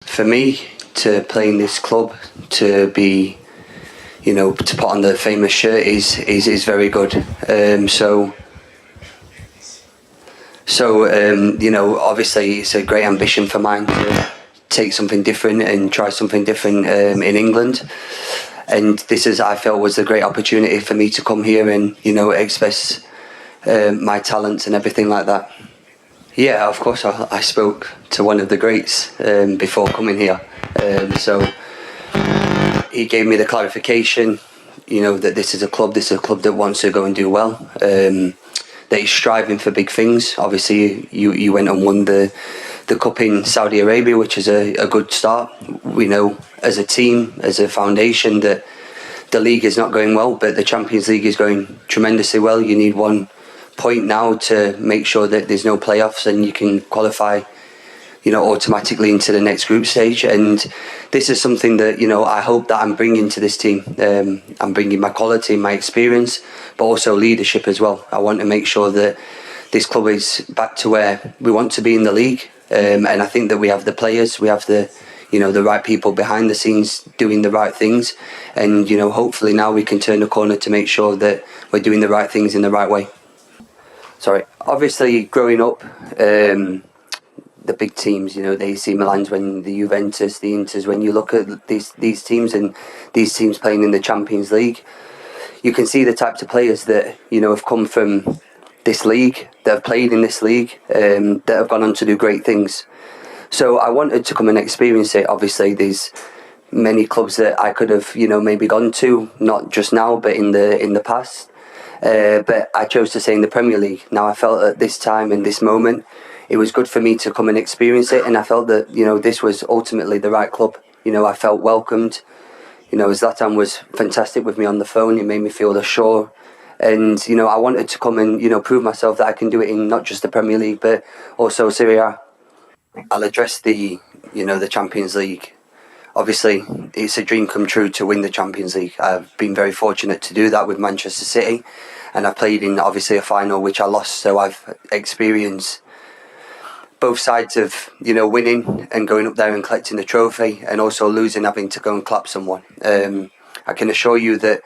For me to play in this club, to be, to put on the famous shirt is very good. Obviously it's a great ambition for mine to take something different and try something different in England. And this I felt was a great opportunity for me to come here and, express my talents and everything like that. Yeah, of course, I spoke to one of the greats before coming here. So he gave me the clarification, that this is a club that wants to go and do well, that he's striving for big things. Obviously, you went and won the Cup in Saudi Arabia, which is a good start. We know as a team, as a foundation, that the league is not going well, but the Champions League is going tremendously well. You need 1 point now to make sure that there's no playoffs and you can qualify, automatically into the next group stage. And this is something that, I hope that I'm bringing to this team. I'm bringing my quality, my experience, but also leadership as well. I want to make sure that this club is back to where we want to be in the league. And I think that we have the players, we have the right people behind the scenes doing the right things. And, hopefully now we can turn the corner to make sure that we're doing the right things in the right way. Obviously, growing up, the big teams, the AC Milans, when the Juventus, the Inters, when you look at these teams and these teams playing in the Champions League, you can see the types of players that, have come from this league, that have played in this league, that have gone on to do great things. So I wanted to come and experience it. Obviously, there's many clubs that I could have, maybe gone to, not just now, but in the past. But I chose to stay in the Premier League. Now, I felt at this time and this moment, it was good for me to come and experience it. And I felt that, this was ultimately the right club. I felt welcomed. Zlatan was fantastic with me on the phone. He made me feel assured. And, I wanted to come and, prove myself that I can do it in not just the Premier League, but also Serie A. I'll address the Champions League. Obviously, it's a dream come true to win the Champions League. I've been very fortunate to do that with Manchester City, and I've played in obviously a final which I lost. So I've experienced both sides of winning and going up there and collecting the trophy, and also losing, having to go and clap someone. I can assure you that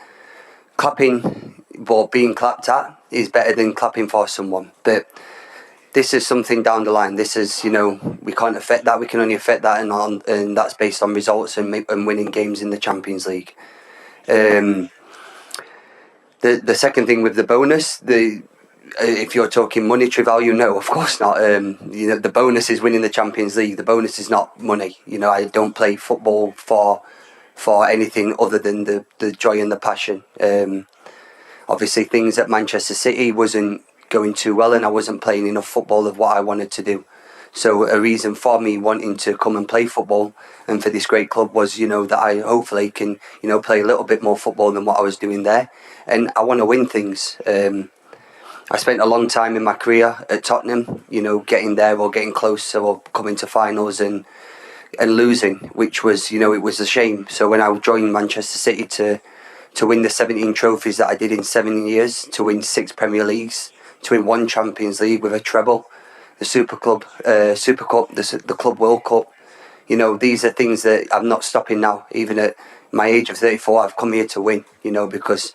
clapping or being clapped at is better than clapping for someone. But this is something down the line. This is, we can't affect that. We can only affect that, and that's based on results and winning games in the Champions League. The second thing with the bonus, if you're talking monetary value, no, of course not. The bonus is winning the Champions League. The bonus is not money. I don't play football for anything other than the joy and the passion. Obviously, things at Manchester City wasn't going too well, and I wasn't playing enough football of what I wanted to do. So a reason for me wanting to come and play football and for this great club was, that I hopefully can, play a little bit more football than what I was doing there. And I want to win things. I spent a long time in my career at Tottenham, getting there or getting close or coming to finals and losing, which was, it was a shame. So when I joined Manchester City to win the 17 trophies that I did in 7 years, to win 6 Premier Leagues, to win 1 Champions League with a treble, the Super Cup, the Club World Cup. These are things that I'm not stopping now. Even at my age of 34, I've come here to win, because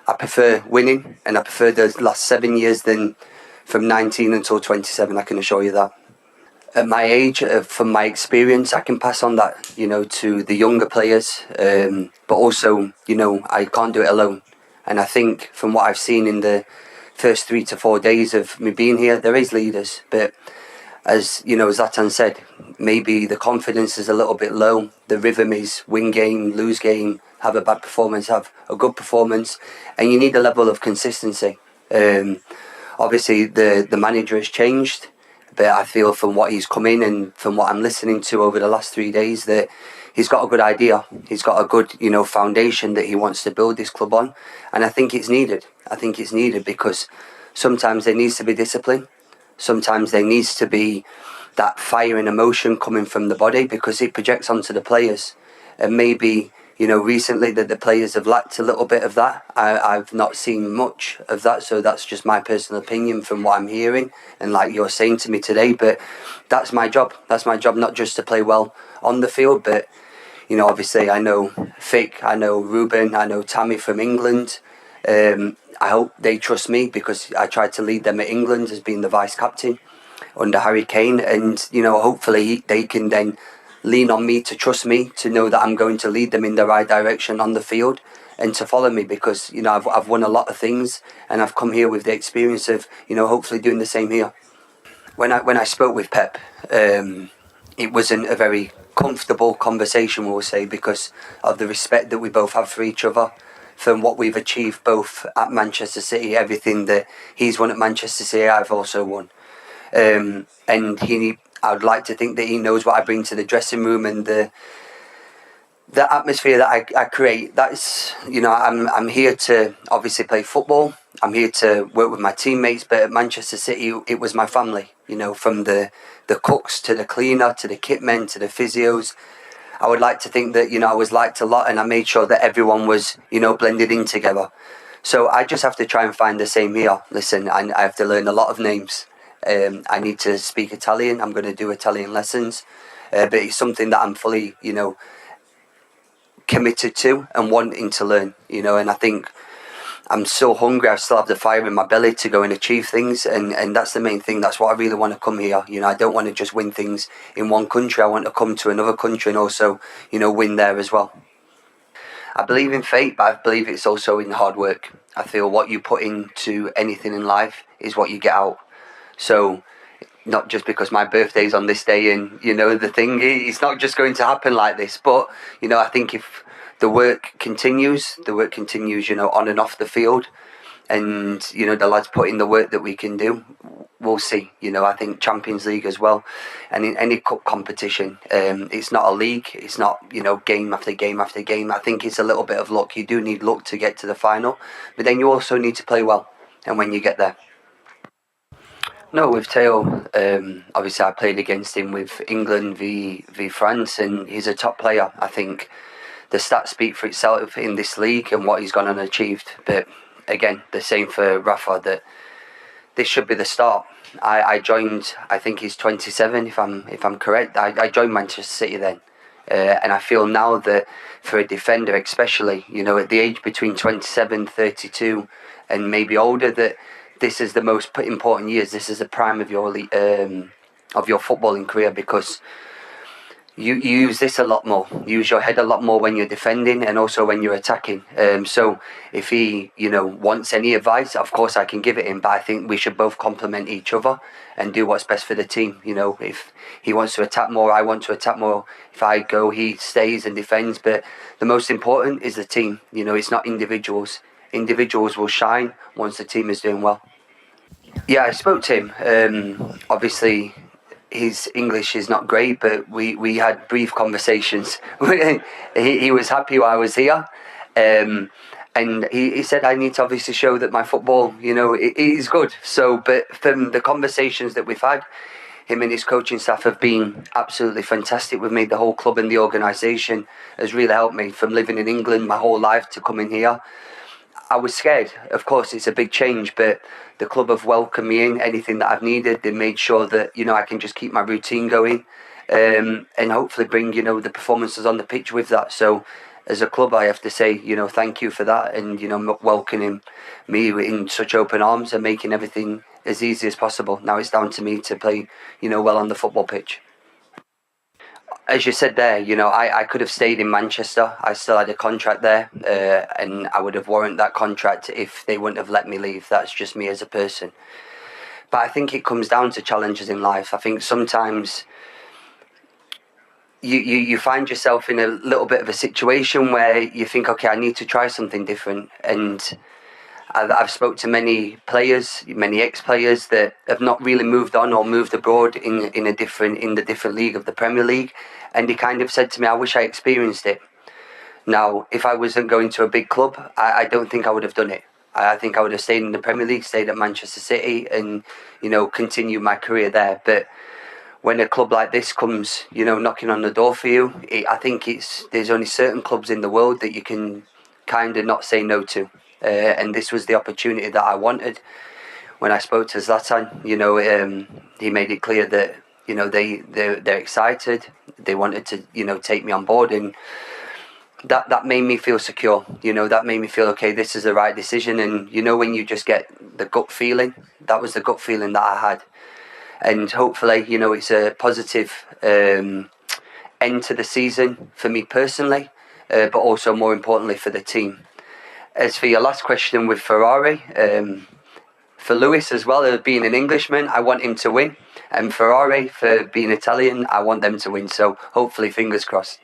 I prefer winning, and I prefer the last 7 years than from 19 until 27, I can assure you that. At my age, from my experience, I can pass on that, to the younger players. But also, I can't do it alone. And I think from what I've seen in the first 3 to 4 days of me being here, there is leaders, but as Zlatan said, maybe the confidence is a little bit low. The rhythm is win game, lose game, have a bad performance, have a good performance, and you need a level of consistency. Obviously the manager has changed, but I feel from what he's come in and from what I'm listening to over the last 3 days that he's got a good idea. He's got a good, foundation that he wants to build this club on. And I think it's needed. I think it's needed because sometimes there needs to be discipline. Sometimes there needs to be that fire and emotion coming from the body because it projects onto the players. And maybe, recently that the players have lacked a little bit of that. I've not seen much of that. So that's just my personal opinion from what I'm hearing. And like you're saying to me today, but that's my job. That's my job, not just to play well on the field. But obviously I know Fick, I know Ruben, I know Tammy from England. I hope they trust me because I tried to lead them at England as being the vice captain under Harry Kane, and hopefully they can then lean on me to trust me, to know that I'm going to lead them in the right direction on the field and to follow me, because I've won a lot of things and I've come here with the experience of hopefully doing the same here. When I spoke with Pep, it wasn't a very comfortable conversation, we'll say, because of the respect that we both have for each other, from what we've achieved both at Manchester City. Everything that he's won at Manchester City, I've also won. And I would like to think that he knows what I bring to the dressing room and the atmosphere that I create. That's I'm here to obviously play football. I'm here to work with my teammates, but at Manchester City it was my family. From the cooks to the cleaner to the kitmen to the physios. I would like to think that I was liked a lot, and I made sure that everyone was blended in together. So I just have to try and find the same here. Listen, I have to learn a lot of names. I need to speak Italian. I'm going to do Italian lessons, but it's something that I'm fully committed to and wanting to learn. And I think I'm so hungry. I still have the fire in my belly to go and achieve things, and that's the main thing. That's what I really want to come here. I don't want to just win things in one country. I want to come to another country and also win there as well. I believe in fate, but I believe it's also in hard work. I feel what you put into anything in life is what you get out. So not just because my birthday's on this day and the thing, it's not just going to happen like this. But I think if the work continues on and off the field, and the lads put in the work that we can do, we'll see. I think Champions League as well, and in any cup competition, it's not a league. It's not game after game after game. I think it's a little bit of luck. You do need luck to get to the final, but then you also need to play well. And when you get there. No, with Theo, obviously I played against him with England v France, and he's a top player. I think the stats speak for itself in this league and what he's gone and achieved. But again, the same for Rafa, that this should be the start. I joined, I think he's 27 if I'm correct. I joined Manchester City then. And I feel now that for a defender especially, at the age between 27, 32 and maybe older, that this is the most important years. This is the prime of your footballing career, because you use this a lot more. You use your head a lot more when you're defending and also when you're attacking. So if he, wants any advice, of course I can give it him. But I think we should both complement each other and do what's best for the team. If he wants to attack more, I want to attack more. If I go, he stays and defends. But the most important is the team. It's not individuals. Individuals will shine once the team is doing well. Yeah, I spoke to him. Obviously, his English is not great, but we had brief conversations. he was happy while I was here. And he said I need to obviously show that my football, it is good. So, but from the conversations that we've had, him and his coaching staff have been absolutely fantastic with me. The whole club and the organisation has really helped me, from living in England my whole life to coming here. I was scared. Of course, it's a big change, but the club have welcomed me in. Anything that I've needed, they made sure that I can just keep my routine going, and hopefully bring the performances on the pitch with that. So, as a club, I have to say thank you for that, and welcoming me in such open arms and making everything as easy as possible. Now it's down to me to play well on the football pitch. As you said there, I could have stayed in Manchester. I still had a contract there, and I would have warranted that contract if they wouldn't have let me leave. That's just me as a person. But I think it comes down to challenges in life. I think sometimes you find yourself in a little bit of a situation where you think, okay, I need to try something different. And I've spoke to many players, many ex-players that have not really moved on or moved abroad in the different league of the Premier League, and they kind of said to me, I wish I experienced it. Now, if I wasn't going to a big club, I don't think I would have done it. I think I would have stayed in the Premier League, stayed at Manchester City, and continued my career there. But when a club like this comes, knocking on the door for you, I think there's only certain clubs in the world that you can kind of not say no to. And this was the opportunity that I wanted. When I spoke to Zlatan, he made it clear that they're excited. they wanted to, take me on board, and that made me feel secure. That made me feel, okay, this is the right decision. And when you just get the gut feeling, that was the gut feeling that I had. And hopefully, it's a positive end to the season for me personally, but also more importantly for the team. As for your last question with Ferrari, for Lewis as well, being an Englishman, I want him to win. And Ferrari, for being Italian, I want them to win. So hopefully, fingers crossed.